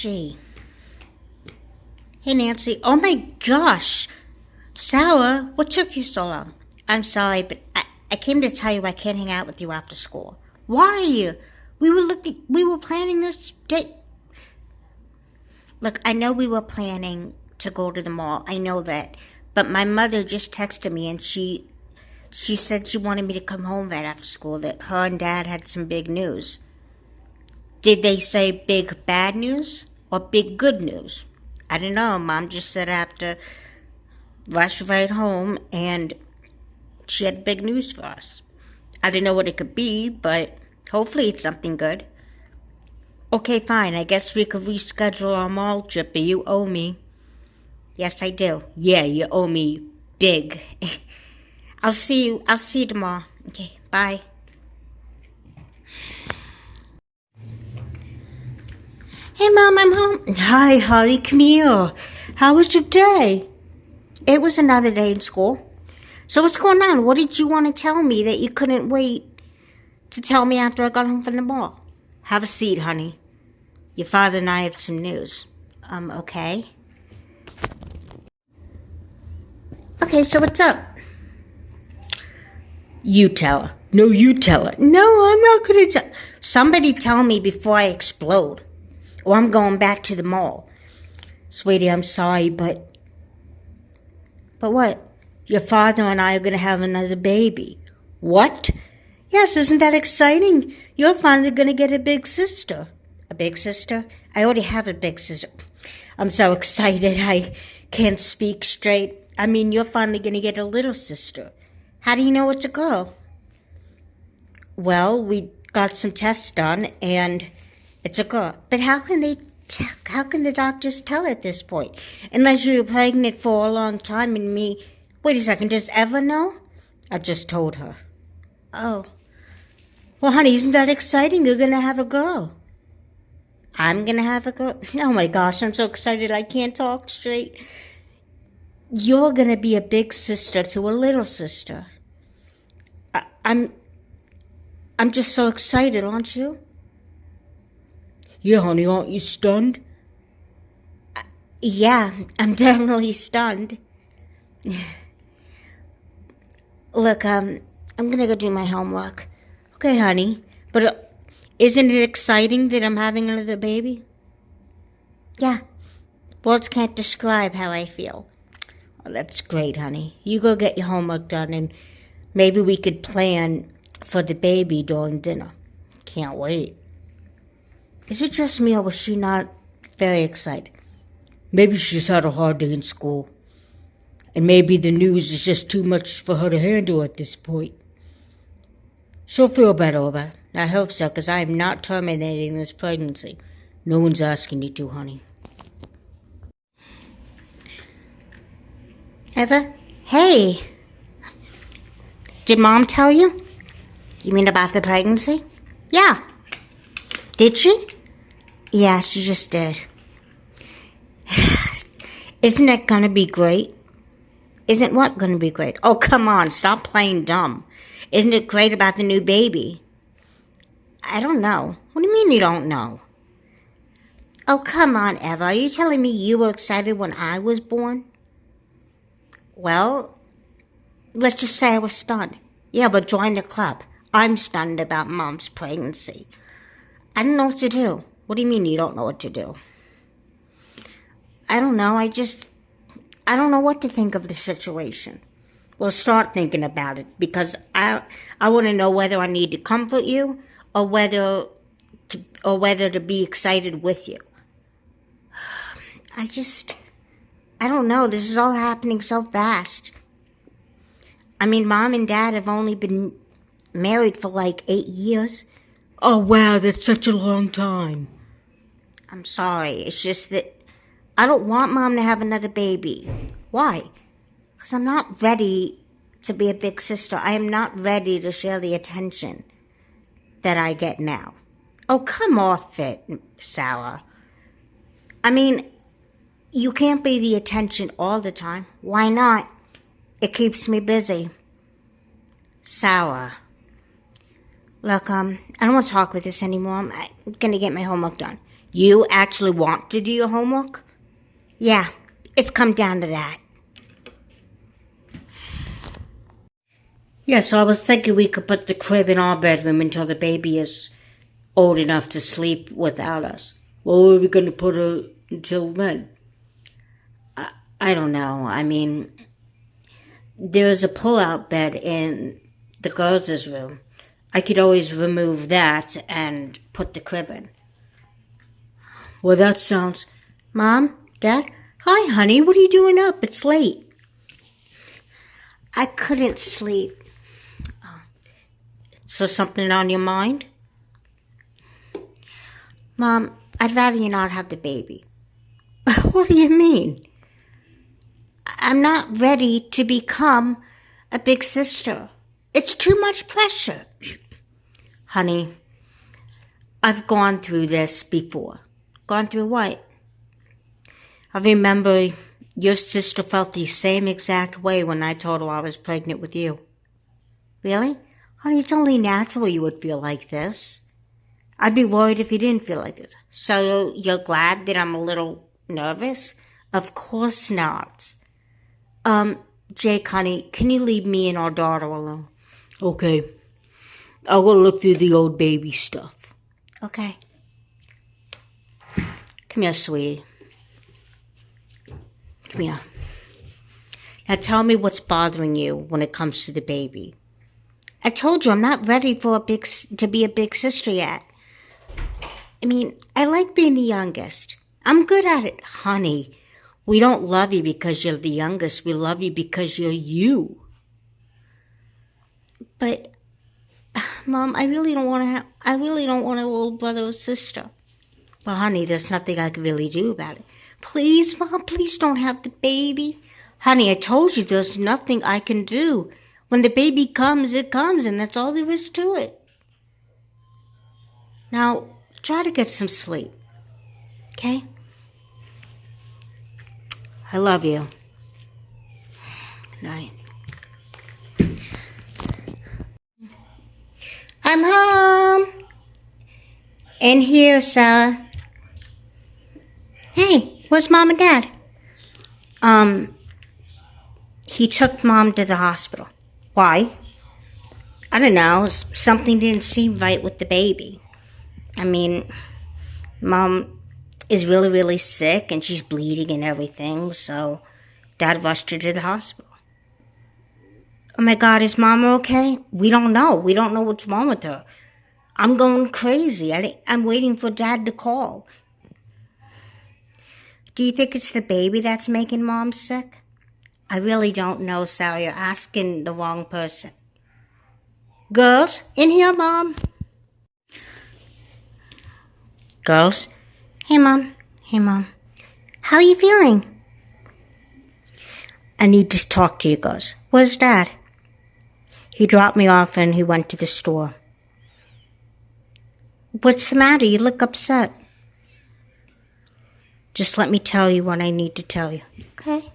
she? Hey, Nancy. Oh, my gosh. Sarah, what took you so long? I'm sorry, but I came to tell you I can't hang out with you after school. Why? We were planning this date. Look, I know we were planning to go to the mall. I know that. But my mother just texted me and she said she wanted me to come home right after school, that her and Dad had some big news. Did they say big bad news or big good news? I don't know. Mom just said I have to rush right home, and she had big news for us. I don't know what it could be, but hopefully it's something good. Okay, fine. I guess we could reschedule our mall trip, but you owe me. Yes, I do. Yeah, you owe me big. I'll see you tomorrow. Okay, bye. Hey, Mom, I'm home. Hi, honey, come here. How was your day? It was another day in school. So what's going on? What did you want to tell me that you couldn't wait to tell me after I got home from the mall? Have a seat, honey. Your father and I have some news. Okay. Okay, so what's up? You tell her. No, you tell her. No, I'm not going to tell. Somebody tell me before I explode. Or I'm going back to the mall. Sweetie, I'm sorry, but... But what? Your father and I are going to have another baby. What? Yes, isn't that exciting? You're finally going to get a big sister. A big sister? I already have a big sister. I'm so excited I can't speak straight. I mean, you're finally going to get a little sister. How do you know it's a girl? Well, we got some tests done, and it's a girl. But how can the doctors tell at this point? Unless you were pregnant for a long time and me... Wait a second, does Eva know? I just told her. Oh. Well, honey, isn't that exciting? You're going to have a girl. I'm going to have a girl? Oh my gosh, I'm so excited I can't talk straight. You're going to be a big sister to a little sister. I'm just so excited, aren't you? Yeah, honey, aren't you stunned? Yeah, I'm definitely stunned. Look, I'm gonna go do my homework. Okay, honey. But isn't it exciting that I'm having another baby? Yeah. Words can't describe how I feel. Oh, that's great, honey. You go get your homework done, and maybe we could plan for the baby during dinner. Can't wait. Is it just me, or was she not very excited? Maybe she just had a hard day in school. And maybe the news is just too much for her to handle at this point. She'll feel better about it. I hope so, because I am not terminating this pregnancy. No one's asking me to, honey. Eva? Hey. Did Mom tell you? You mean about the pregnancy? Yeah. Did she? Yeah, she just did. Isn't it gonna be great? Isn't what gonna be great? Oh, come on, stop playing dumb. Isn't it great about the new baby? I don't know. What do you mean you don't know? Oh, come on, Eva. Are you telling me you were excited when I was born? Well, let's just say I was stunned. Yeah, but join the club. I'm stunned about Mom's pregnancy. I don't know what to do. What do you mean you don't know what to do? I don't know. I don't know what to think of the situation. Well, start thinking about it, because I want to know whether I need to comfort you or whether to be excited with you. I don't know. This is all happening so fast. I mean, Mom and Dad have only been married for like 8 years. Oh, wow, that's such a long time. I'm sorry. It's just that I don't want Mom to have another baby. Why? Because I'm not ready to be a big sister. I am not ready to share the attention that I get now. Oh, come off it, Sarah. I mean, you can't be the attention all the time. Why not? It keeps me busy. Sarah. Look, I don't want to talk with this anymore. I'm going to get my homework done. You actually want to do your homework? Yeah, it's come down to that. Yeah, so I was thinking we could put the crib in our bedroom until the baby is old enough to sleep without us. Well, where are we going to put her until then? I don't know. I mean, there's a pull-out bed in the girls' room. I could always remove that and put the crib in. Well, that sounds... Mom? Dad? Hi, honey. What are you doing up? It's late. I couldn't sleep. So something on your mind? Mom, I'd rather you not have the baby. What do you mean? I'm not ready to become a big sister. It's too much pressure. Honey, I've gone through this before. Gone through what? I remember your sister felt the same exact way when I told her I was pregnant with you. Really? Honey, it's only natural you would feel like this. I'd be worried if you didn't feel like this. So you're glad that I'm a little nervous? Of course not. Jake, honey, can you leave me and our daughter alone? Okay. I'll go look through the old baby stuff. Okay. Come here, sweetie. Come here. Now tell me what's bothering you when it comes to the baby. I told you I'm not ready to be a big sister yet. I mean, I like being the youngest. I'm good at it. Honey, we don't love you because you're the youngest. We love you because you're you. But, Mom, I really don't want a little brother or sister. Well, honey, there's nothing I can really do about it. Please, Mom, please don't have the baby. Honey, I told you there's nothing I can do. When the baby comes, it comes, and that's all there is to it. Now, try to get some sleep. Okay? I love you. Good night. I'm home. In here, Sarah. Hey, where's Mom and Dad? He took Mom to the hospital. Why? I don't know. Something didn't seem right with the baby. I mean, Mom is really, really sick and she's bleeding and everything, so Dad rushed her to the hospital. Oh my God, is Mom okay? We don't know. We don't know what's wrong with her. I'm going crazy. I'm waiting for Dad to call. Do you think it's the baby that's making Mom sick? I really don't know, Sal. You're asking the wrong person. Girls, in here, Mom. Girls? Hey, Mom. Hey, Mom. How are you feeling? I need to talk to you girls. Where's Dad? He dropped me off and he went to the store. What's the matter? You look upset. Just let me tell you what I need to tell you. Okay.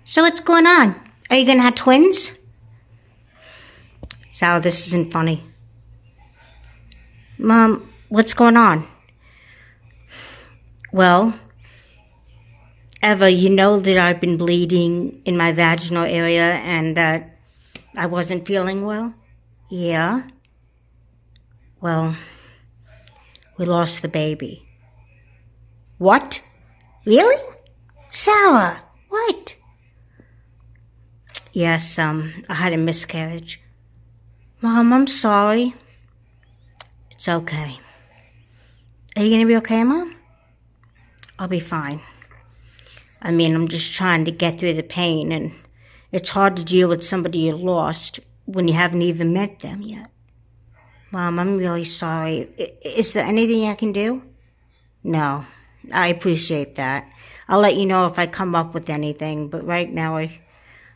So what's going on? Are you going to have twins? Sal, this isn't funny. Mom, what's going on? Well, Eva, you know that I've been bleeding in my vaginal area and that I wasn't feeling well? Yeah. Well, we lost the baby. What? Really? Sarah, what? Yes, I had a miscarriage. Mom, I'm sorry. It's okay. Are you going to be okay, Mom? I'll be fine. I mean, I'm just trying to get through the pain, and it's hard to deal with somebody you lost when you haven't even met them yet. Mom, I'm really sorry. Is there anything I can do? No, I appreciate that. I'll let you know if I come up with anything, but right now I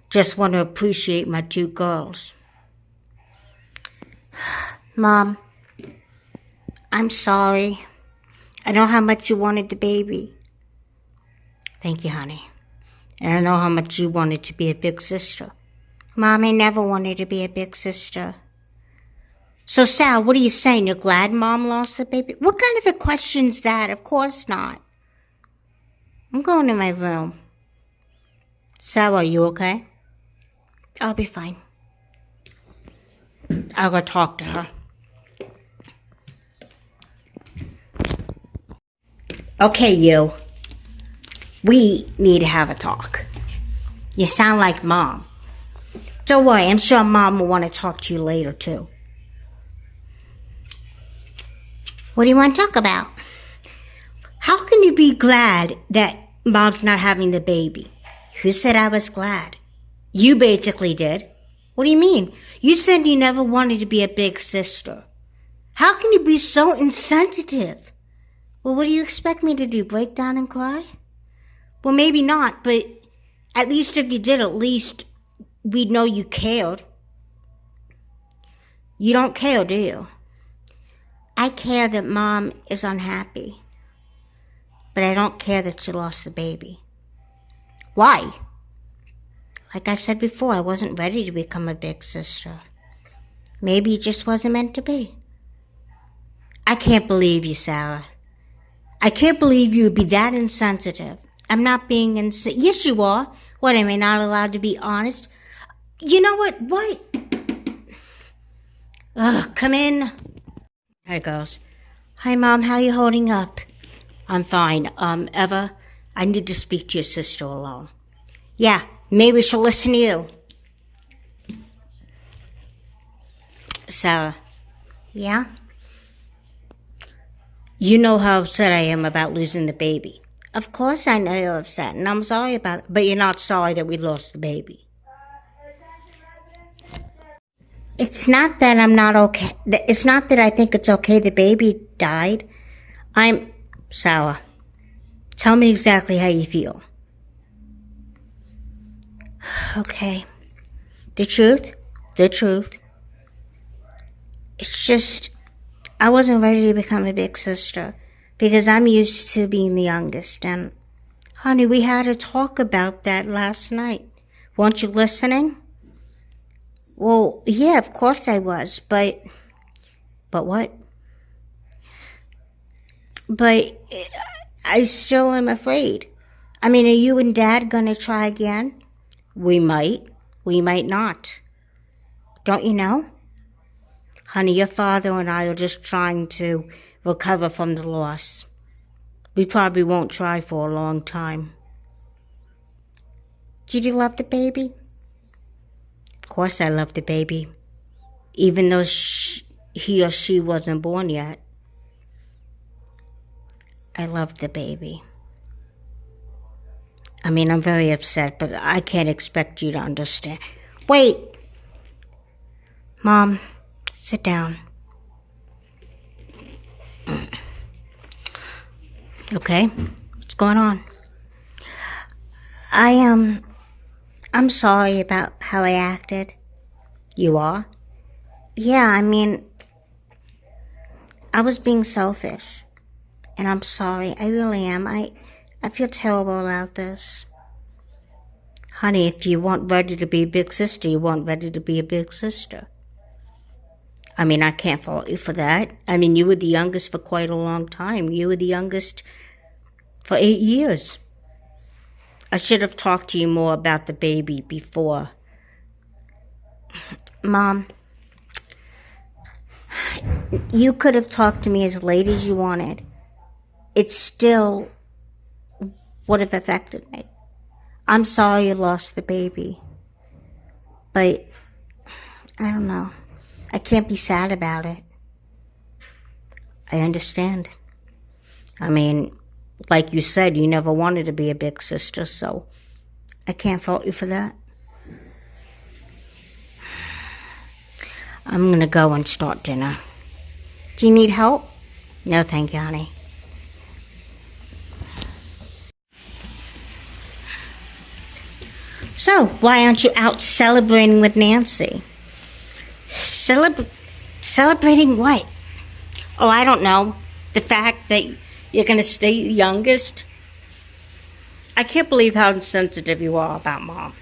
just want to appreciate my two girls. Mom, I'm sorry. I know how much you wanted the baby. Thank you, honey. And I know how much you wanted to be a big sister. Mom, I never wanted to be a big sister. So, Sal, what are you saying? You're glad Mom lost the baby? What kind of a question's that? Of course not. I'm going to my room. Sal, are you okay? I'll be fine. I'll go talk to her. Okay, you. We need to have a talk. You sound like Mom. Don't worry, I'm sure Mom will want to talk to you later, too. What do you want to talk about? How can you be glad that Mom's not having the baby? Who said I was glad? You basically did. What do you mean? You said you never wanted to be a big sister. How can you be so insensitive? Well, what do you expect me to do, break down and cry? Well, maybe not, but at least if you did, at least we'd know you cared. You don't care, do you? I care that Mom is unhappy, but I don't care that she lost the baby. Why? Like I said before, I wasn't ready to become a big sister. Maybe it just wasn't meant to be. I can't believe you, Sarah. I can't believe you would be that insensitive. I'm not being insensitive. Yes, you are. What, am I not allowed to be honest? You know what? What? Ugh, come in. There it goes. Hi, Mom. How you holding up? I'm fine. Eva, I need to speak to your sister alone. Yeah, maybe she'll listen to you. Sarah. Yeah? You know how upset I am about losing the baby. Of course I know you're upset, and I'm sorry about it. But you're not sorry that we lost the baby. It's not that I'm not okay. It's not that I think it's okay the baby died. I'm sour. Tell me exactly how you feel. Okay. The truth? The truth. It's just, I wasn't ready to become a big sister because I'm used to being the youngest. And, honey, we had a talk about that last night. Weren't you listening? Well, yeah, of course I was, but what? But I still am afraid. I mean, are you and Dad gonna try again? We might not. Don't you know? Honey, your father and I are just trying to recover from the loss. We probably won't try for a long time. Did you love the baby? Of course I love the baby, even though he or she wasn't born yet. I loved the baby. I mean, I'm very upset, but I can't expect you to understand. Wait! Mom, sit down. Okay, what's going on? I'm sorry about how I acted. You are? Yeah, I mean, I was being selfish. And I'm sorry. I really am. I feel terrible about this. Honey, if you weren't ready to be a big sister, you weren't ready to be a big sister. I mean, I can't fault you for that. I mean, you were the youngest for quite a long time. You were the youngest for 8 years. I should have talked to you more about the baby before. Mom, you could have talked to me as late as you wanted. It still would have affected me. I'm sorry you lost the baby. But, I don't know. I can't be sad about it. I understand. I mean, like you said, you never wanted to be a big sister, so I can't fault you for that. I'm going to go and start dinner. Do you need help? No, thank you, honey. So, why aren't you out celebrating with Nancy? Celebrating what? Oh, I don't know. The fact that you're going to stay the youngest? I can't believe how insensitive you are about Mom.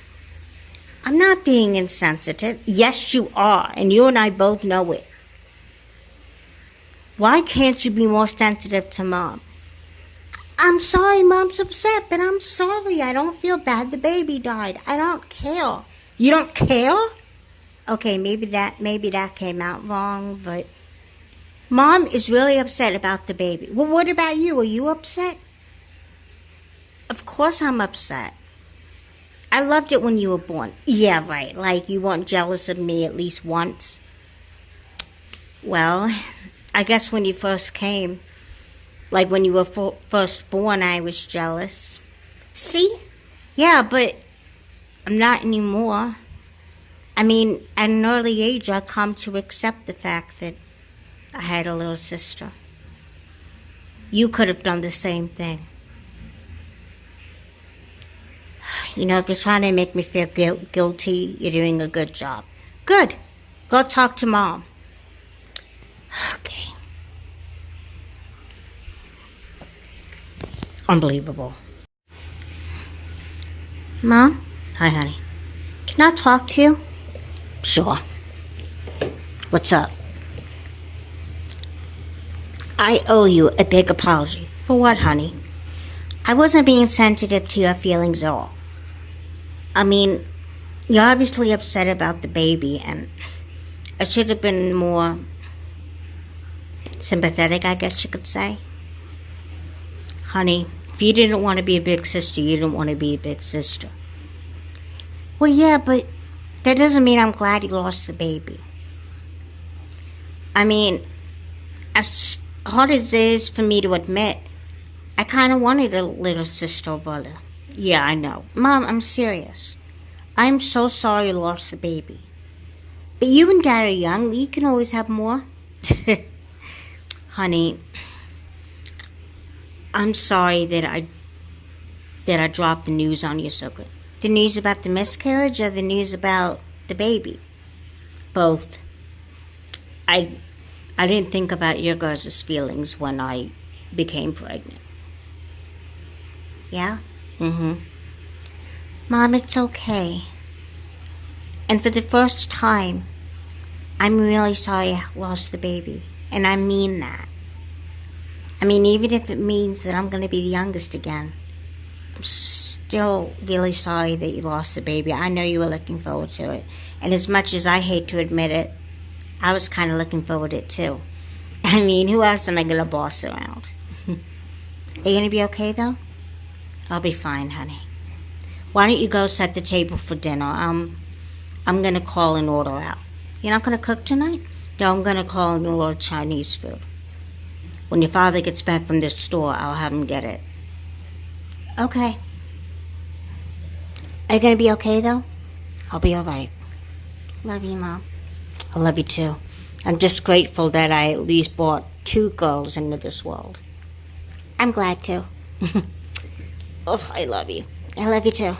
I'm not being insensitive. Yes, you are, and you and I both know it. Why can't you be more sensitive to Mom? I'm sorry Mom's upset, but I'm sorry. I don't feel bad the baby died. I don't care. You don't care? Okay, maybe that came out wrong, but Mom is really upset about the baby. Well, what about you? Are you upset? Of course I'm upset. I loved it when you were born. Yeah, right. Like you weren't jealous of me at least once. Well, I guess when you first came, like when you were first born, I was jealous. See? Yeah, but I'm not anymore. I mean, at an early age, I come to accept the fact that I had a little sister. You could have done the same thing. You know, if you're trying to make me feel guilty, you're doing a good job. Good. Go talk to Mom. Okay. Unbelievable. Mom? Hi, honey. Can I talk to you? Sure. What's up? I owe you a big apology. For what, honey? I wasn't being sensitive to your feelings at all. I mean, you're obviously upset about the baby, and I should have been more sympathetic, I guess you could say. Honey, if you didn't want to be a big sister, you didn't want to be a big sister. Well, yeah, but that doesn't mean I'm glad you lost the baby. I mean, as hard as it is for me to admit, I kind of wanted a little sister or brother. Yeah, I know. Mom, I'm serious. I'm so sorry you lost the baby. But you and Dad are young. You can always have more. Honey, I'm sorry that I dropped the news on you so good. The news about the miscarriage or the news about the baby? Both. I didn't think about your guys' feelings when I became pregnant. Yeah? Mm-hmm. Mom, it's okay. And for the first time, I'm really sorry I lost the baby. And I mean that. I mean, even if it means that I'm going to be the youngest again, I'm still really sorry that you lost the baby. I know you were looking forward to it. And as much as I hate to admit it, I was kind of looking forward to it too. I mean, who else am I going to boss around? Are you going to be okay, though? I'll be fine, honey. Why don't you go set the table for dinner? I'm going to call an order out. You're not going to cook tonight? No, I'm going to call and order Chinese food. When your father gets back from the store, I'll have him get it. Okay. Are you going to be okay, though? I'll be all right. Love you, Mom. I love you, too. I'm just grateful that I at least brought 2 girls into this world. I'm glad, too. Oh, I love you. I love you, too.